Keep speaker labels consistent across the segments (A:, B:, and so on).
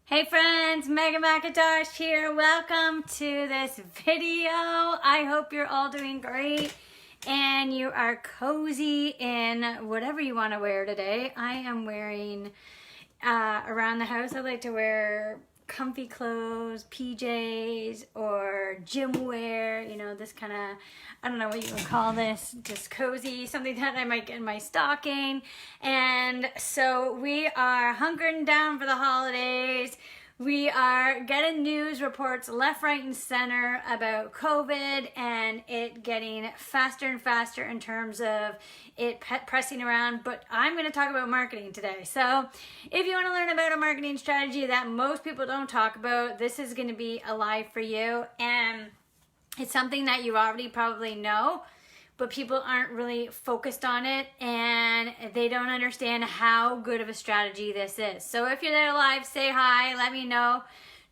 A: Hey friends, Megan McIntosh here. Welcome to this video. I hope you're all doing great and you are cozy in whatever you want to wear today. I am wearing, around the house, I like to wear comfy clothes, PJs, or gym wear, you know, this kind of, I don't know what you would call this, just cozy, something that I might get in my stocking. And so we are hunkering down for the holidays. We are getting news reports left, right, and center about COVID and it getting faster and faster in terms of it pressing around. But I'm going to talk about marketing today. So if you want to learn about a marketing strategy that most people don't talk about, this is going to be alive for you. And it's something that you already probably know, but people aren't really focused on it and they don't understand how good of a strategy this is. So if you're there live, say hi, let me know.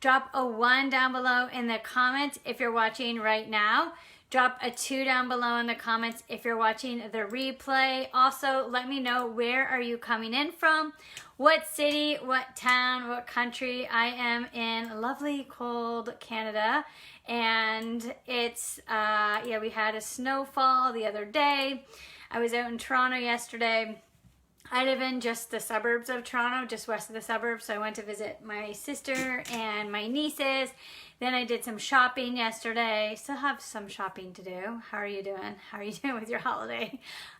A: Drop a 1 down below in the comments if you're watching right now. Drop a 2 down below in the comments if you're watching the replay. Also, let me know, where are you coming in from? What city, what town, what country? I am in lovely, cold Canada. And it's, we had a snowfall the other day. I was out in Toronto yesterday. I live in just the suburbs of Toronto, just west of the suburbs. So I went to visit my sister and my nieces. Then I did some shopping yesterday. Still have some shopping to do. How are you doing? How are you doing with your holiday?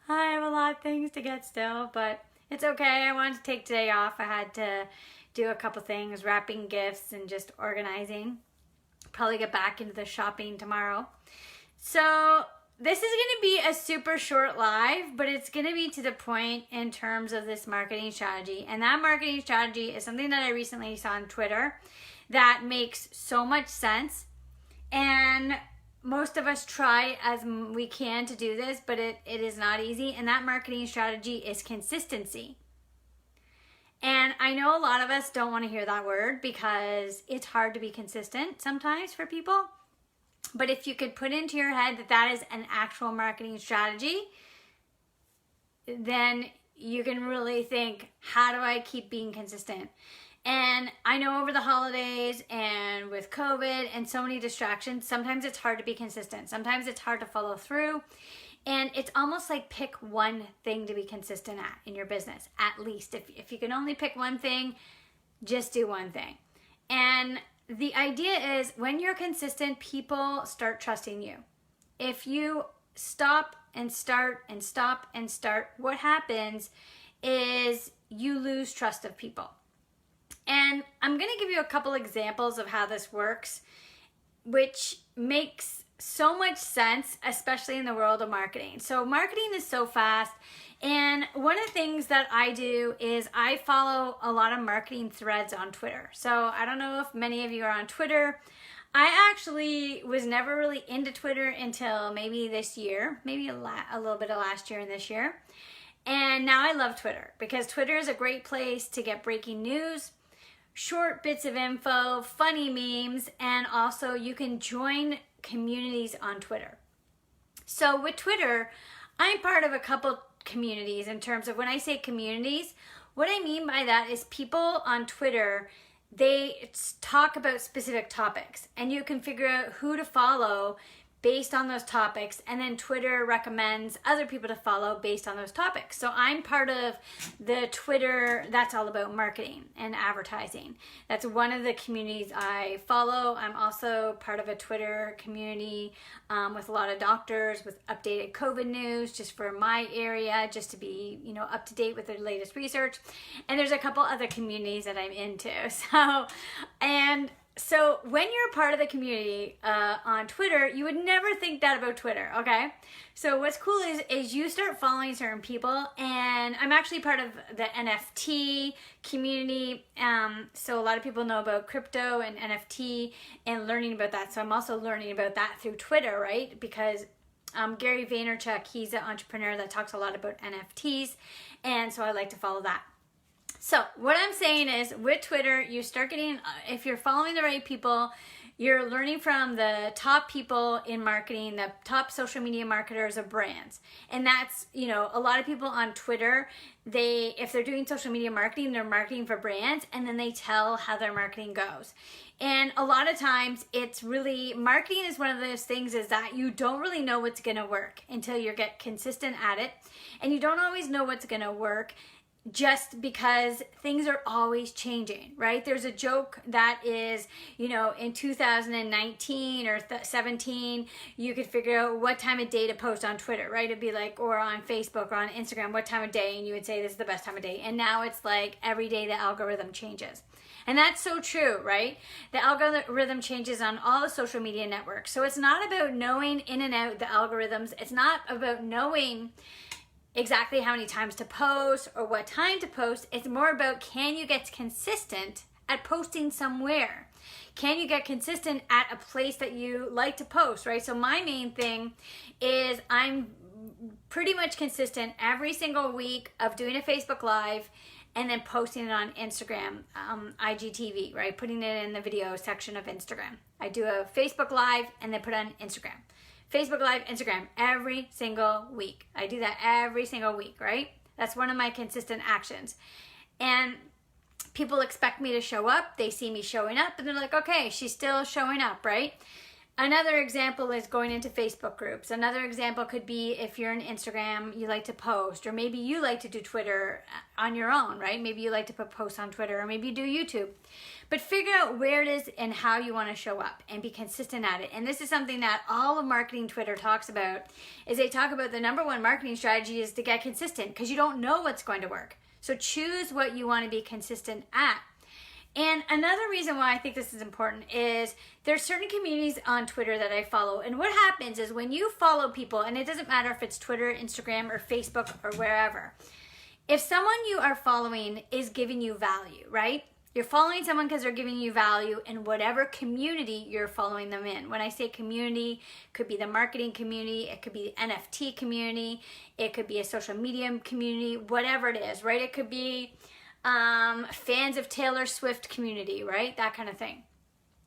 A: I have a lot of things to get still, but it's okay. I wanted to take today off. I had to do a couple things, wrapping gifts and just organizing. Probably get back into the shopping tomorrow. So this is going to be a super short live, but it's going to be to the point in terms of this marketing strategy. And that marketing strategy is something that I recently saw on Twitter that makes so much sense. And most of us try as we can to do this, but it is not easy. And that marketing strategy is consistency. And I know a lot of us don't want to hear that word because it's hard to be consistent sometimes for people. But if you could put into your head that that is an actual marketing strategy, then you can really think, how do I keep being consistent? And I know over the holidays and with COVID and so many distractions, sometimes it's hard to be consistent. Sometimes it's hard to follow through. And it's almost like pick one thing to be consistent at in your business, at least. If you can only pick one thing, just do one thing. And the idea is when you're consistent, people start trusting you. If you stop and start and stop and start, what happens is you lose trust of people. And I'm going to give you a couple examples of how this works, which makes so much sense, especially in the world of marketing. So marketing is so fast. And one of the things that I do is I follow a lot of marketing threads on Twitter. So I don't know if many of you are on Twitter. I actually was never really into Twitter until maybe this year, maybe a little bit of last year and this year. And now I love Twitter because Twitter is a great place to get breaking news, short bits of info, funny memes, and also you can join communities on Twitter. So with Twitter, I'm part of a couple communities in terms of when I say communities, what I mean by that is people on Twitter, they talk about specific topics and you can figure out who to follow based on those topics, and then Twitter recommends other people to follow based on those topics. So I'm part of the Twitter that's all about marketing and advertising. That's one of the communities I follow. I'm also part of a Twitter community with a lot of doctors with updated COVID news just for my area, just to be, you know, up to date with the latest research. And there's a couple other communities that I'm into. So when you're part of the community on Twitter, you would never think that about Twitter, okay? So what's cool is you start following certain people, and I'm actually part of the NFT community. So a lot of people know about crypto and NFT and learning about that. So I'm also learning about that through Twitter, right? Because Gary Vaynerchuk, he's an entrepreneur that talks a lot about NFTs, and so I like to follow that. So what I'm saying is with Twitter, you start getting, if you're following the right people, You're learning from the top people in marketing, the top social media marketers of brands. And that's, you know, a lot of people on Twitter, if they're doing social media marketing, they're marketing for brands, and then they tell how their marketing goes. And a lot of times it's really, marketing is one of those things is that you don't really know what's going to work until you get consistent at it. And you don't always know what's going to work just because things are always changing, right? There's a joke that is, you know, in 2019 or 17, you could figure out what time of day to post on Twitter, right? It'd be like, or on Facebook or on Instagram, what time of day, and you would say this is the best time of day. And now it's like every day the algorithm changes. And that's so true, right? The algorithm changes on all the social media networks. So it's not about knowing in and out the algorithms. It's not about knowing exactly how many times to post or what time to post. It's more about, can you get consistent at posting somewhere? Can you get consistent at a place that you like to post, right? So my main thing is I'm pretty much consistent every single week of doing a Facebook Live and then posting it on Instagram, IGTV, right? Putting it in the video section of Instagram. I do a Facebook Live and then put it on Instagram. Facebook Live, Instagram, every single week. I do that every single week, right? That's one of my consistent actions. And people expect me to show up. They see me showing up and they're like, okay, she's still showing up, right? Another example is going into Facebook groups. Another example could be if you're on Instagram, you like to post, or maybe you like to do Twitter on your own, right? Maybe you like to put posts on Twitter, or maybe you do YouTube. But figure out where it is and how you want to show up and be consistent at it. And this is something that all of marketing Twitter talks about, is they talk about the number one marketing strategy is to get consistent, because you don't know what's going to work. So choose what you want to be consistent at. And another reason why I think this is important is there's certain communities on Twitter that I follow. And what happens is when you follow people, and it doesn't matter if it's Twitter, Instagram, or Facebook, or wherever, if someone you are following is giving you value, right? You're following someone because they're giving you value in whatever community you're following them in. When I say community, it could be the marketing community, it could be the NFT community, it could be a social media community, whatever it is, right? It could be fans of Taylor Swift community, right? That kind of thing.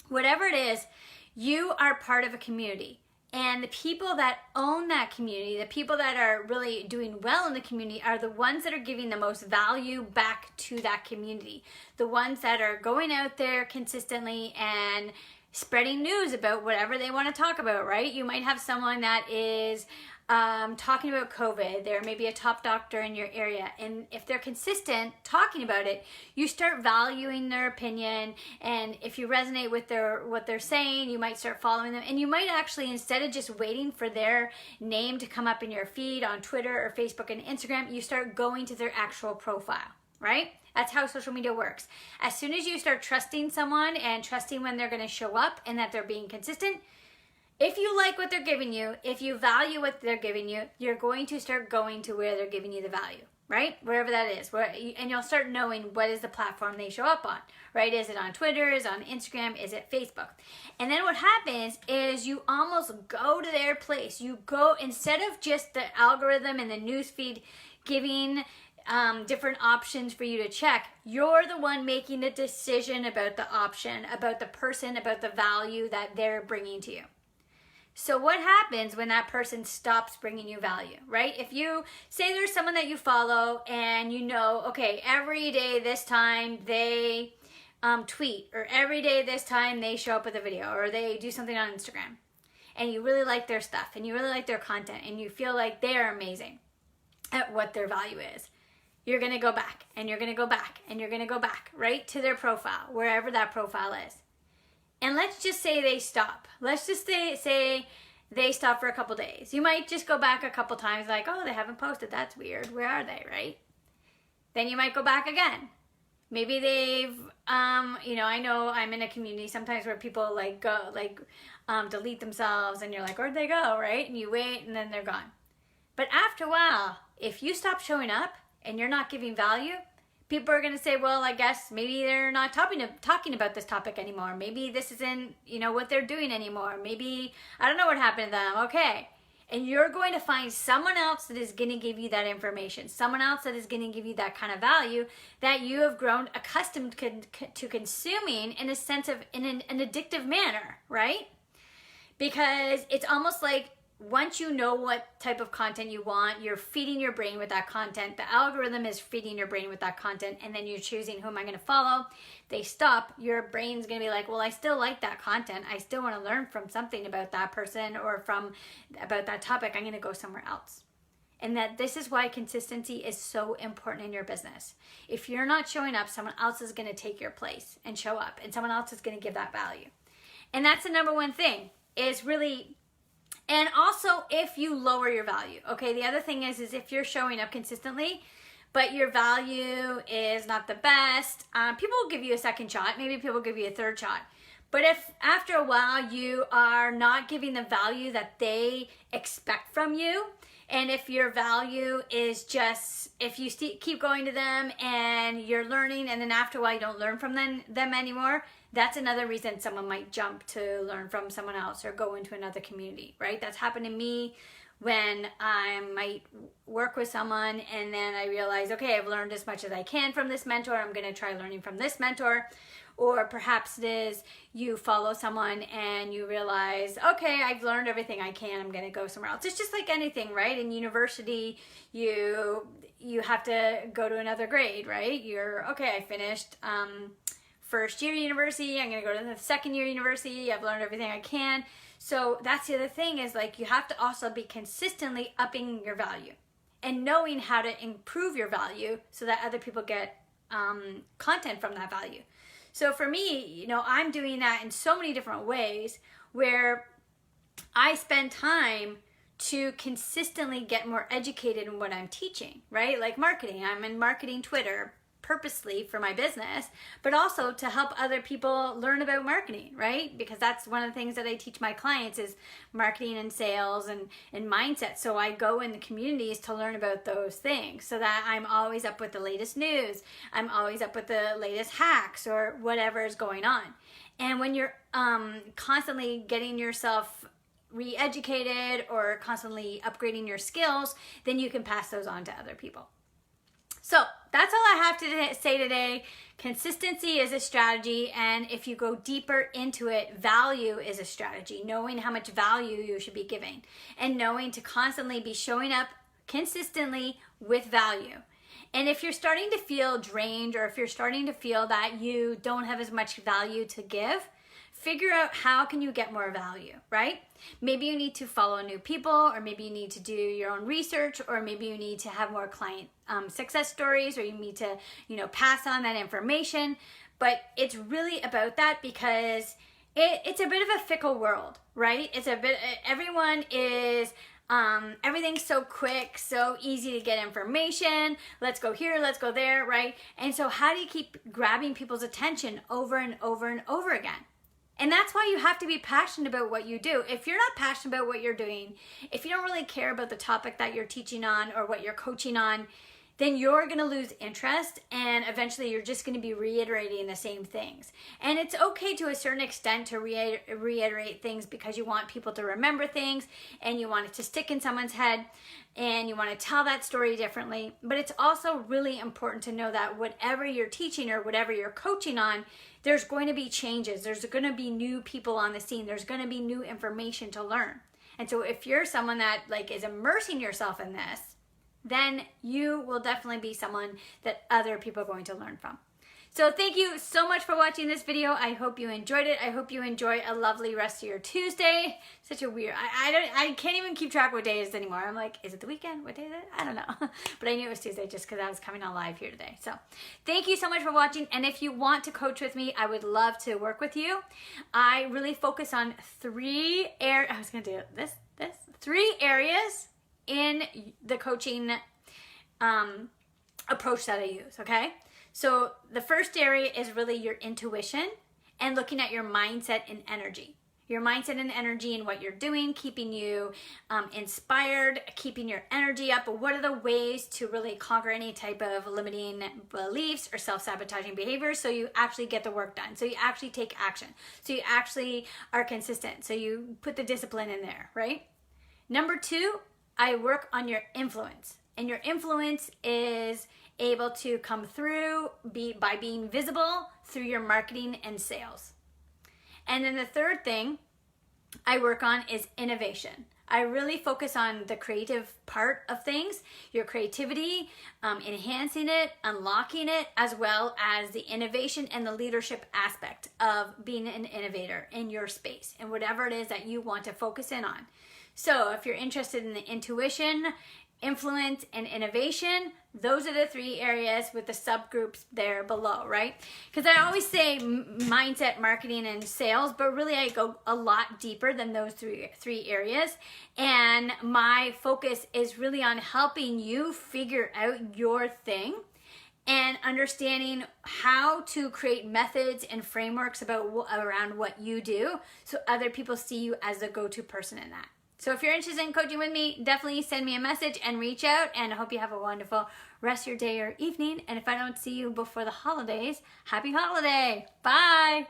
A: Whatever it is, you are part of a community. And the people that own that community, the people that are really doing well in the community, are the ones that are giving the most value back to that community. The ones that are going out there consistently and spreading news about whatever they want to talk about, right? You might have someone that is talking about COVID. There may be a top doctor in your area, and if they're consistent talking about it, you start valuing their opinion, and if you resonate with what they're saying, you might start following them, and you might actually, instead of just waiting for their name to come up in your feed on Twitter or Facebook and Instagram, you start going to their actual profile, right? That's how social media works. As soon as you start trusting someone and trusting when they're going to show up and that they're being consistent, if you like what they're giving you, if you value what they're giving you, you're going to start going to where they're giving you the value, right? Wherever that is. And you'll start knowing what is the platform they show up on, right? Is it on Twitter? Is it on Instagram? Is it Facebook? And then what happens is you almost go to their place. You go, instead of just the algorithm and the newsfeed giving different options for you to check, you're the one making the decision about the option, about the person, about the value that they're bringing to you. So what happens when that person stops bringing you value, right? If you say there's someone that you follow and you know, okay, every day this time they tweet, or every day this time they show up with a video, or they do something on Instagram, and you really like their stuff and you really like their content and you feel like they're amazing at what their value is, you're going to go back and you're going to go back and you're going to go back, right, to their profile, wherever that profile is. And let's just say they stop. Let's just say they stop for a couple days. You might just go back a couple times like, oh, they haven't posted. That's weird. Where are they, right? Then you might go back again. Maybe they've, I know I'm in a community sometimes where people delete themselves and you're like, where'd they go, right? And you wait and then they're gone. But after a while, if you stop showing up and you're not giving value, people are going to say, well, I guess maybe they're not talking about this topic anymore. Maybe this isn't, what they're doing anymore. Maybe, I don't know what happened to them. Okay. And you're going to find someone else that is going to give you that information, someone else that is going to give you that kind of value that you have grown accustomed to consuming in a sense of, in an addictive manner, right? Because it's almost like once you know what type of content you want, you're feeding your brain with that content. The algorithm is feeding your brain with that content, and then you're choosing who am I going to follow. They stop, your brain's going to be like, well, I still like that content. I still want to learn from something about that person or about that topic. I'm going to go somewhere else. And that this is why consistency is so important in your business. If you're not showing up, someone else is going to take your place and show up, and someone else is going to give that value. And that's the number one thing, is really. And also, if you lower your value, okay, the other thing is if you're showing up consistently, but your value is not the best, people will give you a second shot, maybe people will give you a third shot. But if after a while you are not giving the value that they expect from you, and if your value is just, if you keep going to them and you're learning, and then after a while you don't learn from them anymore, that's another reason someone might jump to learn from someone else or go into another community, right? That's happened to me when I might work with someone and then I realize, okay, I've learned as much as I can from this mentor. I'm going to try learning from this mentor. Or perhaps it is you follow someone and you realize, okay, I've learned everything I can. I'm going to go somewhere else. It's just like anything, right? In university, you have to go to another grade, right? Okay, I finished first year university. I'm going to go to the second year university. I've learned everything I can. So that's the other thing, is like you have to also be consistently upping your value and knowing how to improve your value so that other people get content from that value. So for me, I'm doing that in so many different ways where I spend time to consistently get more educated in what I'm teaching, right? Like marketing. I'm in marketing Twitter purposely for my business, but also to help other people learn about marketing, right? Because that's one of the things that I teach my clients is marketing and sales and mindset. So I go in the communities to learn about those things so that I'm always up with the latest news. I'm always up with the latest hacks or whatever is going on. And when you're constantly getting yourself re-educated or constantly upgrading your skills, then you can pass those on to other people. So that's all I have to say today. Consistency is a strategy, and if you go deeper into it, value is a strategy. Knowing how much value you should be giving and knowing to constantly be showing up consistently with value. And if you're starting to feel drained or if you're starting to feel that you don't have as much value to give, figure out how can you get more value, right? Maybe you need to follow new people, or maybe you need to do your own research, or maybe you need to have more client success stories, or you need to, pass on that information. But it's really about that because it's a bit of a fickle world, right? Everyone is, everything's so quick, so easy to get information. Let's go here, let's go there, right? And so how do you keep grabbing people's attention over and over and over again? And that's why you have to be passionate about what you do. If you're not passionate about what you're doing, if you don't really care about the topic that you're teaching on or what you're coaching on, then you're going to lose interest, and eventually you're just going to be reiterating the same things. And it's okay to a certain extent to reiterate things because you want people to remember things and you want it to stick in someone's head and you want to tell that story differently. But it's also really important to know that whatever you're teaching or whatever you're coaching on, there's going to be changes. There's going to be new people on the scene. There's going to be new information to learn. And so if you're someone that is immersing yourself in this, then you will definitely be someone that other people are going to learn from. So thank you so much for watching this video. I hope you enjoyed it. I hope you enjoy a lovely rest of your Tuesday. Such a weird, I can't even keep track of what day it is anymore. I'm like, is it the weekend? What day is it? I don't know. But I knew it was Tuesday just because I was coming on live here today. So thank you so much for watching. And if you want to coach with me, I would love to work with you. I really focus on three areas in the coaching approach that I use, okay? So the first area is really your intuition and looking at your mindset and energy. Your mindset and energy and what you're doing, keeping you inspired, keeping your energy up. But what are the ways to really conquer any type of limiting beliefs or self-sabotaging behaviors so you actually get the work done, so you actually take action, so you actually are consistent, so you put the discipline in there, right? Number 2, I work on your influence. And your influence is able to come through by being visible through your marketing and sales. And then the third thing I work on is innovation. I really focus on the creative part of things, your creativity, enhancing it, unlocking it, as well as the innovation and the leadership aspect of being an innovator in your space and whatever it is that you want to focus in on. So if you're interested in the intuition, influence, and innovation, those are the 3 areas with the subgroups there below, right? Because I always say mindset, marketing, and sales, but really I go a lot deeper than those three areas. And my focus is really on helping you figure out your thing and understanding how to create methods and frameworks around what you do so other people see you as the go-to person in that. So if you're interested in coaching with me, definitely send me a message and reach out, and I hope you have a wonderful rest of your day or evening. And if I don't see you before the holidays, happy holiday. Bye.